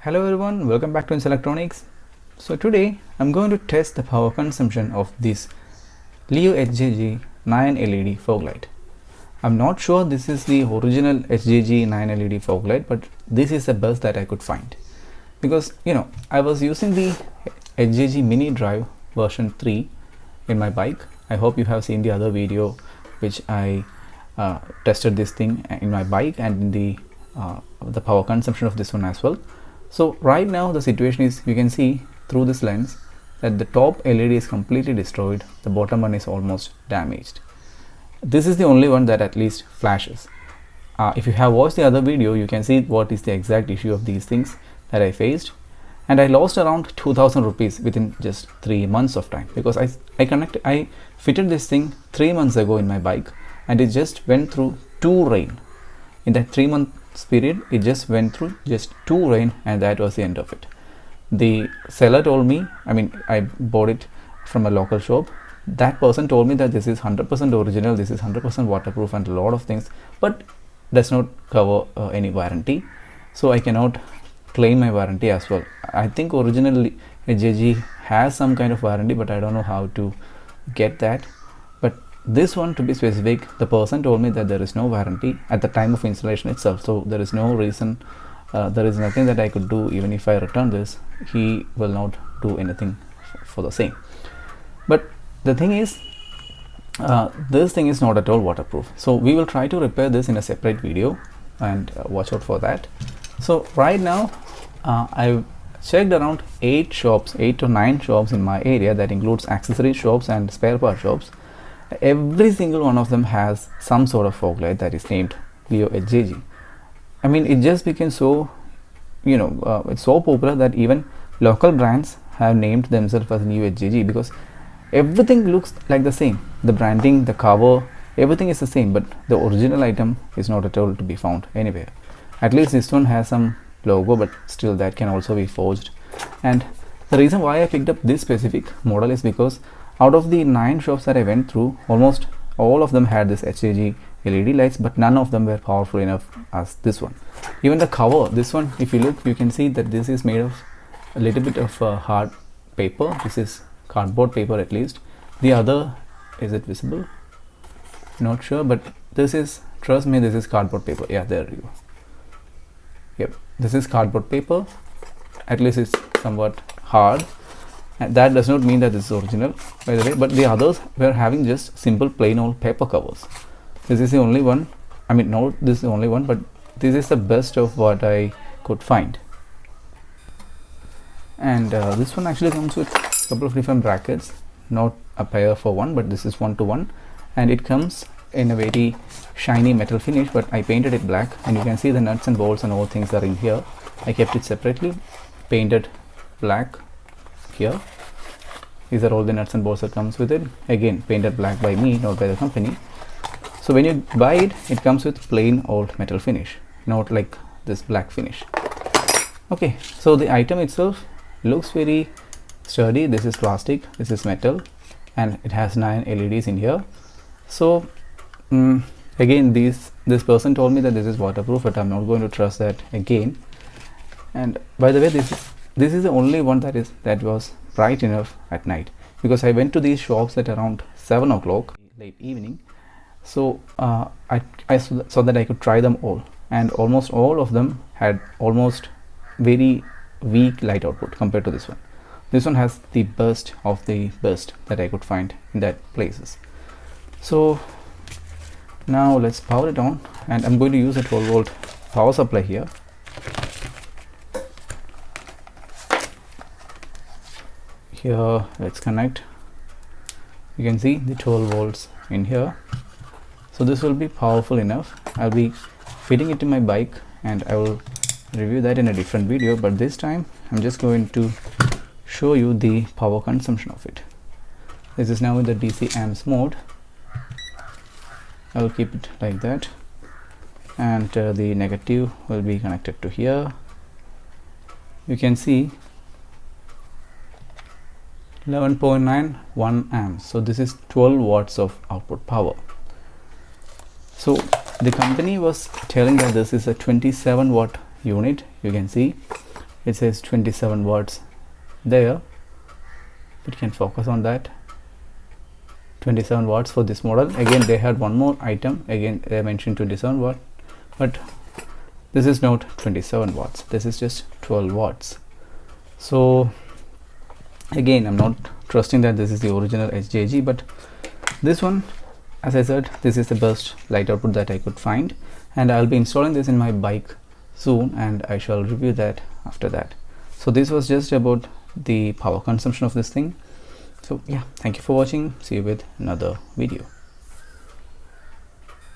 Hello everyone, welcome back to Ins Electronics. So today I'm going to test the power consumption of this Leo HJG 9 LED fog light. I'm not sure this is the original HJG 9 LED fog light, but this is the best that I could find. Because I was using the HJG mini drive version 3 in my bike. I hope you have seen the other video which I tested this thing in my bike and in the power consumption of this one as well. So right now the situation is, you can see through this lens that the top LED is completely destroyed, the bottom one is almost damaged. This is the only one that at least flashes. If you have watched the other video, you can see what is the exact issue of these things that I faced, and I lost around 2000 rupees within just 3 months of time, because I fitted this thing 3 months ago in my bike, and it just went through 2 rain. In that 3 months period, it just went through just 2 rain, and that was the end of it. The seller told me, I bought it from a local shop. That person told me that this is 100% original, this is 100% waterproof and a lot of things, but does not cover any warranty, so I cannot claim my warranty as well. I think originally HJG has some kind of warranty, but I don't know how to get that. But this one, to be specific, the person told me that there is no warranty at the time of installation itself, so there is no reason, there is nothing that I could do. Even if I return this, he will not do anything for the same. But the thing is, this thing is not at all waterproof, so we will try to repair this in a separate video, and watch out for that. So right now I've checked around 8 to 9 shops in my area. That includes accessory shops and spare part shops. Every single one of them has some sort of fog light that is named Leo HJG. It just became so, it's so popular that even local brands have named themselves as Leo HJG, because everything looks like the same. The branding, the cover, everything is the same, but the original item is not at all to be found anywhere. At least this one has some logo, but still that can also be forged. And the reason why I picked up this specific model is because out of the 9 shops that I went through, almost all of them had this HJG LED lights, but none of them were powerful enough as this one. Even the cover, this one, if you look, you can see that this is made of a little bit of hard paper. This is cardboard paper at least. The other, is it visible? Not sure, but this is, trust me, this is cardboard paper. Yeah, there you go. Yep, this is cardboard paper. At least it's somewhat hard, and that does not mean that this is original, by the way. But the others were having just simple plain old paper covers. This is the only one, not this is the only one, but this is the best of what I could find. And this one actually comes with a couple of different brackets, not a pair for one, but this is 1-to-1, and it comes in a very shiny metal finish, but I painted it black, and you can see the nuts and bolts and all things are in here. I kept it separately, painted black here. These are all the nuts and bolts that comes with it, again painted black by me, not by the company. So when you buy it, it comes with plain old metal finish, not like this black finish. Okay, so the item itself looks very sturdy. This is plastic, this is metal, and it has 9 LEDs in here. So again, this person told me that this is waterproof, but I'm not going to trust that again. And by the way, this is the only one that was bright enough at night, because I went to these shops at around 7 o'clock late evening. So I saw that I could try them all, and almost all of them had almost very weak light output compared to this one. This one has the best of the best that I could find in that places. So now let's power it on, and I'm going to use a 12-volt power supply here. Here, let's connect. You can see the 12 volts in here, so this will be powerful enough. I'll be fitting it to my bike, and I will review that in a different video, but this time I'm just going to show you the power consumption of it. This is now in the DC amps mode. I will keep it like that, and the negative will be connected to here. You can see 11.91 amps, so this is 12 watts of output power. So the company was telling that this is a 27 watt unit. You can see it says 27 watts there. We can focus on that. 27 watts for this model. Again, they had one more item, again they mentioned 27 watt, but this is not 27 watts, this is just 12 watts. So again, I'm not trusting that this is the original HJG, but this one, as I said, this is the best light output that I could find, and I'll be installing this in my bike soon, and I shall review that after that. So this was just about the power consumption of this thing. So yeah, thank you for watching. See you with another video.